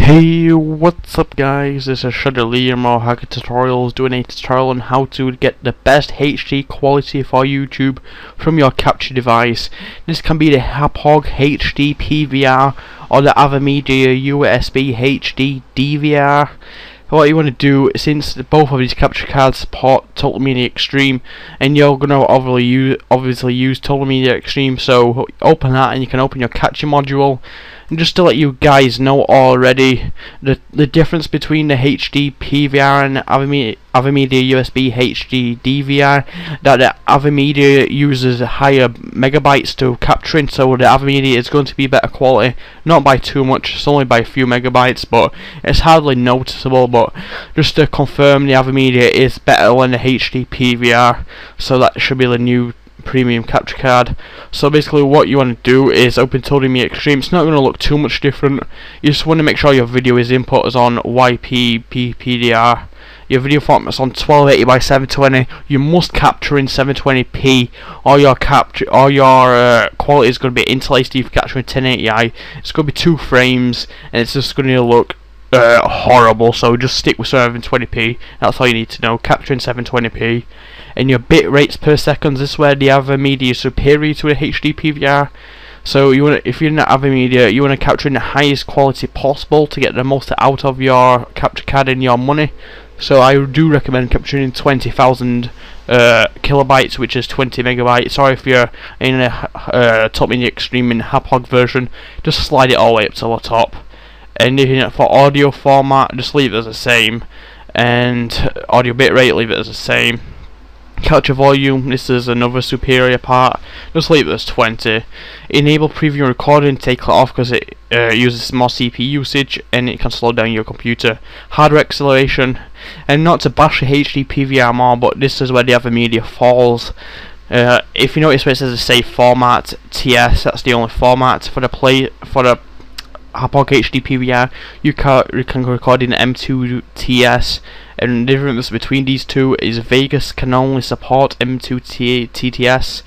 Hey, what's up guys, this is Liam Hacker Tutorials doing a tutorial on how to get the best HD quality for YouTube from your capture device. This can be the Hapog HD PVR or the AVerMedia USB HD DVR. What you want to do, since both of these capture cards support Total Media Extreme, and you're going to obviously use Total Media Extreme, so open that and you can open your capture module. And just to let you guys know already, the difference between the HD PVR and AVerMedia USB HD DVR, that the AVerMedia uses higher megabytes to capturing, so the AVerMedia is going to be better quality, not by too much, it's only by a few megabytes, but it's hardly noticeable. But just to confirm, the AVerMedia is better than the HD PVR, so that should be the new premium capture card. So basically what you want to do is open Total Media Extreme. It's not going to look too much different. You just want to make sure your video is input is on YPPDR. Your video format is on 1280 by 720. You must capture in 720p, or your quality is going to be interlaced. If you capture in 1080i, it's going to be 2 frames, and it's just going to look horrible. So just stick with 720p. That's all you need to know. Capture in 720p. And your bit rates per second, this is where the AVerMedia is superior to a HD PVR. So you want, if you're in the AVerMedia, you want to capture in the highest quality possible to get the most out of your capture card and your money. So I do recommend capturing 20,000 kilobytes, which is 20 megabytes. Or if you're in a Total Media Extreme in Hapog version, just slide it all the way up to the top. And if for audio format, just leave it as the same. And audio bitrate, leave it as the same. Capture volume, this is another superior part, just leave it as 20. Enable preview and recording, take it off because it uses more CPU usage and it can slow down your computer. Hardware acceleration, and not to bash the HD PVR more, but this is where the AVerMedia falls. If you notice where it says the save format, TS, that's the only format for the Hapog HD PVR. You can record in M2 TS, and the difference between these two is Vegas can only support M2 TTS,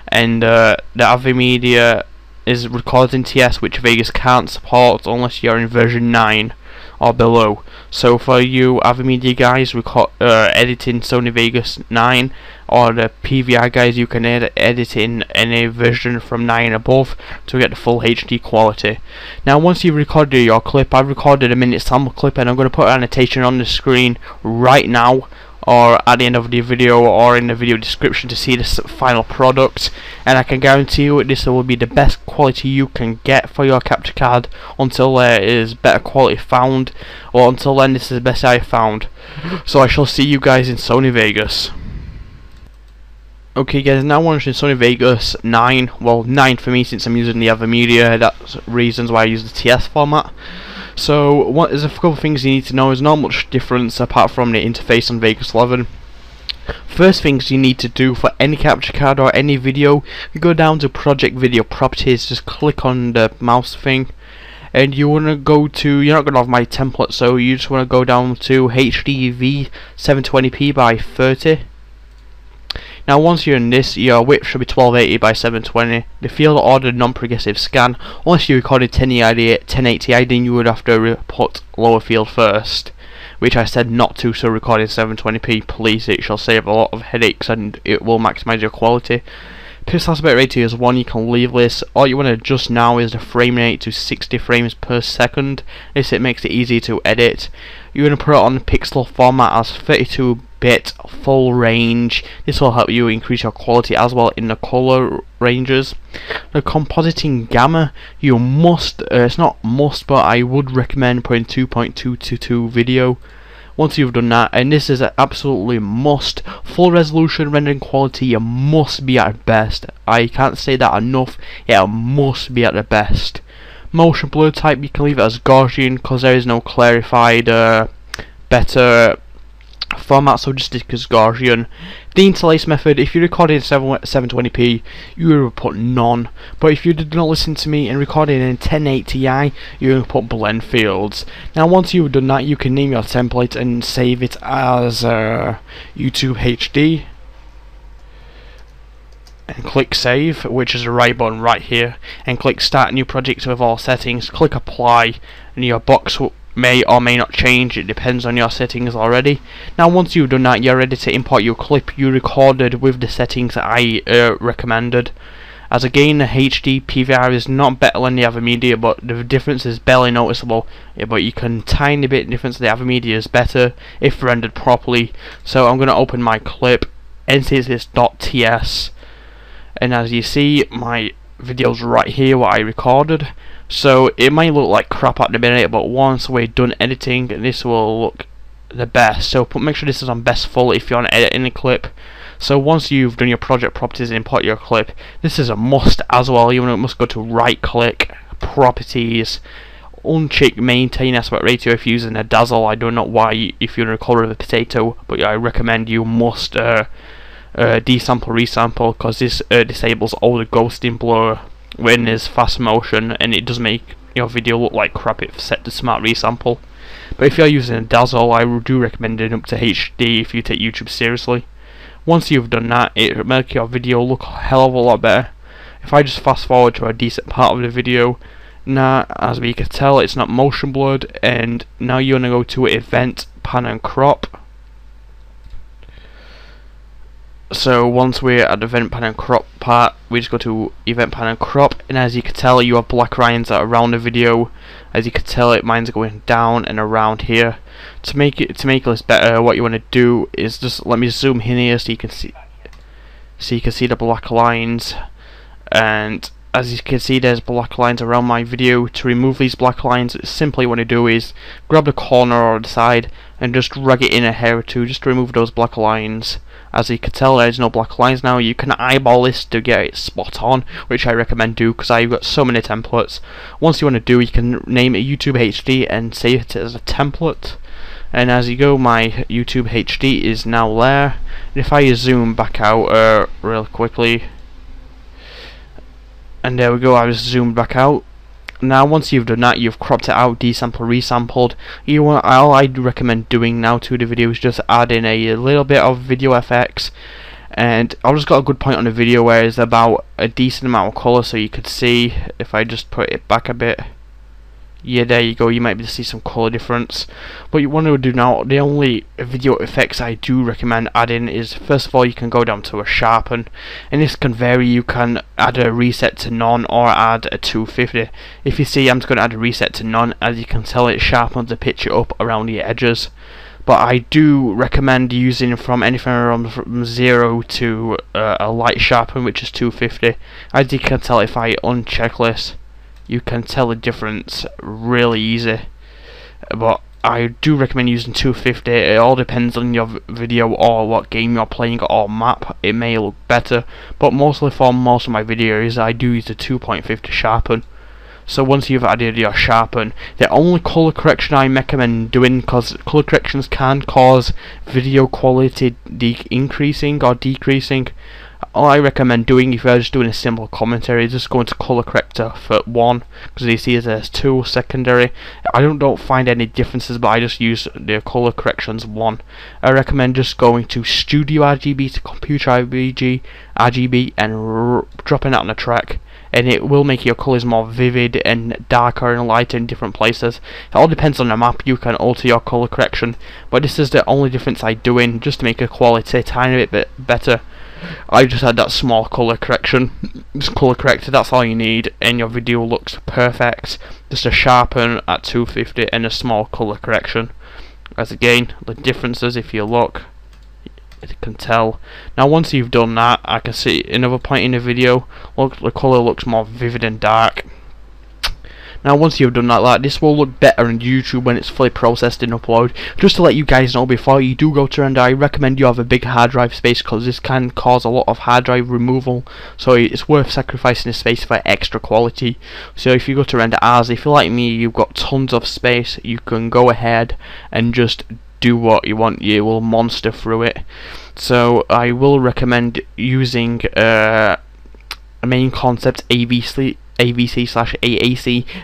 and the AVerMedia is recorded in TS, which Vegas can't support unless you're in version 9 or below. So for you AVerMedia guys editing Sony Vegas 9, or the PVR guys, you can edit in any version from 9 above to get the full HD quality. Now once you've recorded your clip, I've recorded a minute sample clip and I'm going to put an annotation on the screen right now, or at the end of the video, or in the video description, to see this final product. And I can guarantee you this will be the best quality you can get for your capture card until there is better quality found, or until then this is the best I found. So I shall see you guys in Sony Vegas. Okay guys, now we're in Sony Vegas 9, well 9 for me since I'm using the AVerMedia, that's reasons why I use the TS format. So there's a couple of things you need to know. There's not much difference apart from the interface on Vegas 11. First things you need to do for any capture card or any video, you go down to Project Video Properties, just click on the mouse thing, and you want to go to, you're not going to have my template, so you just want to go down to HDV 720p by 30. Now once you're in this, your width should be 1280 by 720. The field ordered non-progressive scan. Unless you recorded 1080i, then you would have to put lower field first, which I said not to, so recording 720p, please, it shall save a lot of headaches and it will maximize your quality. Pixel aspect ratio is 1, you can leave this. All you want to adjust now is the frame rate to 60 frames per second. This, it makes it easy to edit. You're going to put it on the pixel format as 32-bit full range. This will help you increase your quality as well in the color ranges. The compositing gamma, you must, it's not must, but I would recommend putting 2.222 video. Once you've done that, and this is an absolutely must, full resolution rendering quality, you must be at best. I can't say that enough, it must be at the best. Motion blur type, you can leave it as Gaussian because there is no clarified better format, so just stick as Gaussian. The interlace method, if you recorded in 720p, you would put none, but if you did not listen to me and recorded in 1080i, you're going to put blend fields. Now once you've done that, you can name your template and save it as YouTube HD, and click save, which is the right button right here, and click start new project with all settings. Click apply, and your box may or may not change. It depends on your settings already. Now once you've done that, you're ready to import your clip you recorded with the settings that I recommended. As again, the HD PVR is not better than the other media, but the difference is barely noticeable. Yeah, but you can tiny bit difference. The other media is better if rendered properly. So I'm going to open my clip, ntcs.ts, and as you see, my video's right here what I recorded. So it might look like crap at the minute, but once we're done editing, this will look the best. So make sure this is on best full if you want to edit any clip. So once you've done your project properties and import your clip, this is a must as well. You must go to right click, properties, uncheck maintain aspect ratio if you're using a dazzle. I don't know why if you're in a color of a potato, but I recommend you must desample resample, because this disables all the ghosting blur when there's fast motion, and it does make your video look like crap if set to smart resample. But if you're using a dazzle, I do recommend it up to HD if you take YouTube seriously. Once you've done that, it will make your video look a hell of a lot better. If I just fast forward to a decent part of the video, now as we can tell it's not motion blurred, and now you're going to go to event, pan and crop. So once we're at the event pan and crop part, we just go to event pan and crop, and as you can tell you have black lines around the video. As you can tell, mine's going down and around here. To make this better, what you want to do is just let me zoom in here so you can see the black lines. And as you can see, there's black lines around my video. To remove these black lines, simply what you do is grab the corner or the side and just drag it in a hair or two just to remove those black lines. As you can tell, there's no black lines now. You can eyeball this to get it spot on, which I recommend do because I've got so many templates. Once you want to do, you can name it YouTube HD and save it as a template. And as you go, my YouTube HD is now there. And if I zoom back out real quickly, and there we go, I was zoomed back out. Now once you've done that, you've cropped it out, desampled, resampled. All I'd recommend doing now to the video is just add in a little bit of video FX, and I've just got a good point on the video where it's about a decent amount of colour, so you could see if I just put it back a bit. Yeah, there you go, you might be able to see some colour difference. What you want to do now, the only video effects I do recommend adding is, first of all, you can go down to a sharpen, and this can vary. You can add a reset to none or add a 250. If you see, I'm just going to add a reset to none. As you can tell, it sharpens the picture up around the edges. But I do recommend using from anything from 0 to a light sharpen, which is 250. As you can tell, if I uncheck this, you can tell the difference really easy. But I do recommend using 250. It all depends on your video or what game you're playing or map. It may look better, but mostly for most of my videos I do use the 2.50 sharpen. So once you've added your sharpen, the only color correction I recommend doing, because color corrections can cause video quality increasing or decreasing, all I recommend doing if you're just doing a simple commentary is just going to color corrector for 1, because you see there's 2 secondary. I don't find any differences, but I just use the color corrections 1. I recommend just going to Studio RGB to Computer RGB and dropping that on the track, and it will make your colours more vivid and darker and lighter in different places. It all depends on the map. You can alter your colour correction, but this is the only difference I do in, just to make the quality a tiny bit better. I just had that small colour correction. Just colour corrected, that's all you need, and your video looks perfect. Just a sharpen at 250 and a small colour correction. As again, the differences, if you look, you can tell. Now once you've done that, I can see another point in the video, look, the colour looks more vivid and dark. Now once you've done that, this will look better on YouTube when it's fully processed and uploaded. Just to let you guys know, before you do go to render, I recommend you have a big hard drive space, because this can cause a lot of hard drive removal, so it's worth sacrificing the space for extra quality. So if you go to render as, if you're like me, you've got tons of space, you can go ahead and just do what you want. You will monster through it. So I will recommend using a main concept AVC/AAC.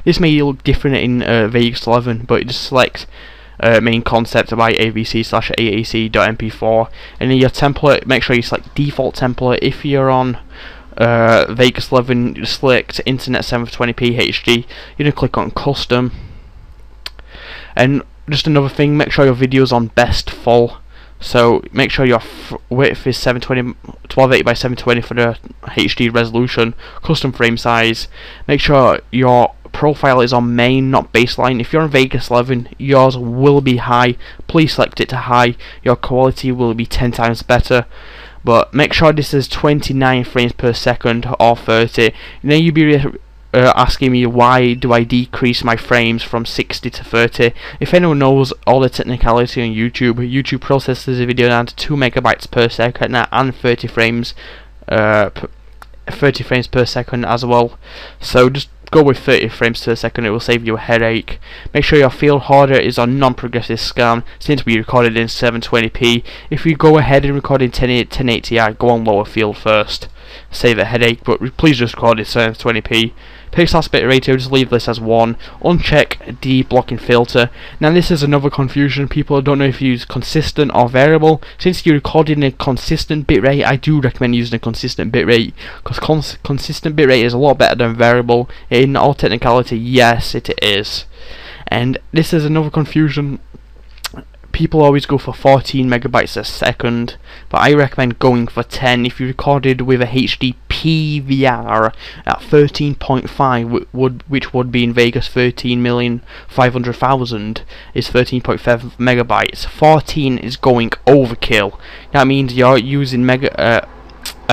This may look different in Vegas 11, but just select main concept by AVC/AAC.mp4, and in your template, make sure you select default template. If you're on Vegas 11, you select Internet 720p HD. You're going to click on custom, And just another thing, make sure your video's on best full. So make sure your width is 1280 by 720 for the HD resolution, custom frame size. Make sure your profile is on main, not baseline. If you're on Vegas 11, yours will be high. Please select it to high. Your quality will be 10 times better. But make sure this is 29 frames per second or 30. And then you'll be asking me why do I decrease my frames from 60 to 30. If anyone knows all the technicality on YouTube processes a video down to 2 megabytes per second and 30 frames per second as well. So just go with 30 frames per second, it will save you a headache. Make sure your field order is on non-progressive scan, since we recorded in 720p. If you go ahead and record in 1080i, go on lower field first. Save a headache, but please just record in 720p. Pixel aspect ratio, just leave this as 1. Uncheck the blocking filter. Now this is another confusion. People don't know if you use consistent or variable. Since you're recording a consistent bitrate, I do recommend using a consistent bitrate, because consistent bitrate is a lot better than variable. In all technicality, yes, it is. And this is another confusion. People always go for 14 megabytes a second, but I recommend going for 10. If you recorded with a HD PVR at 13.5, which would be in Vegas 13,500,000, is 13.5 megabytes. 14 is going overkill. That means you're using a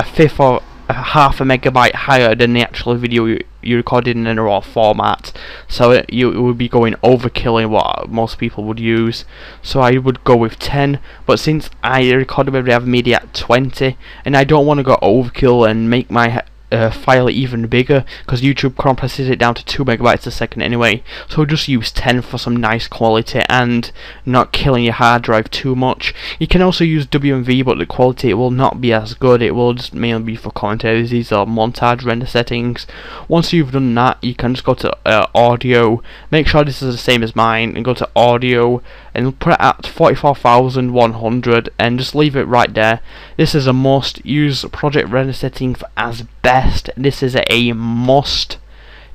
fifth or a half a megabyte higher than the actual video you recorded in a raw format, so it would be going overkill in what most people would use. So I would go with 10, but since I recorded with Rev Media at 20 and I don't want to go overkill and make my file even bigger, because YouTube compresses it down to 2 megabytes a second anyway, so just use 10 for some nice quality and not killing your hard drive too much. You can also use WMV, but the quality will not be as good. It will just mainly be for commentaries. These are montage render settings. Once you've done that, you can just go to audio. Make sure this is the same as mine, and go to audio and put it at 44,100 and just leave it right there. This is a must. Use project render settings as best. This is a must.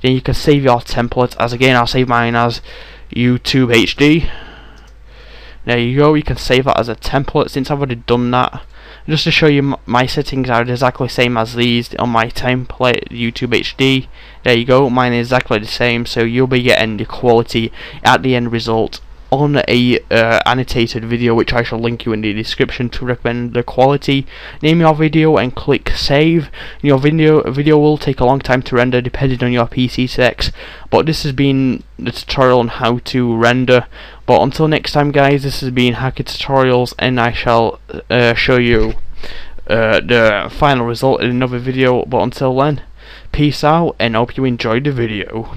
Then you can save your template as, again, I'll save mine as YouTube HD. There you go, you can save that as a template since I've already done that. Just to show you, my settings are exactly the same as these on my template, YouTube HD. There you go, mine is exactly the same, so you'll be getting the quality at the end result on a annotated video, which I shall link you in the description to recommend the quality. Name your video and click save. Your video will take a long time to render depending on your PC specs, but this has been the tutorial on how to render. But until next time guys, this has been Hacker Tutorials, and I shall show you the final result in another video. But until then, peace out and hope you enjoyed the video.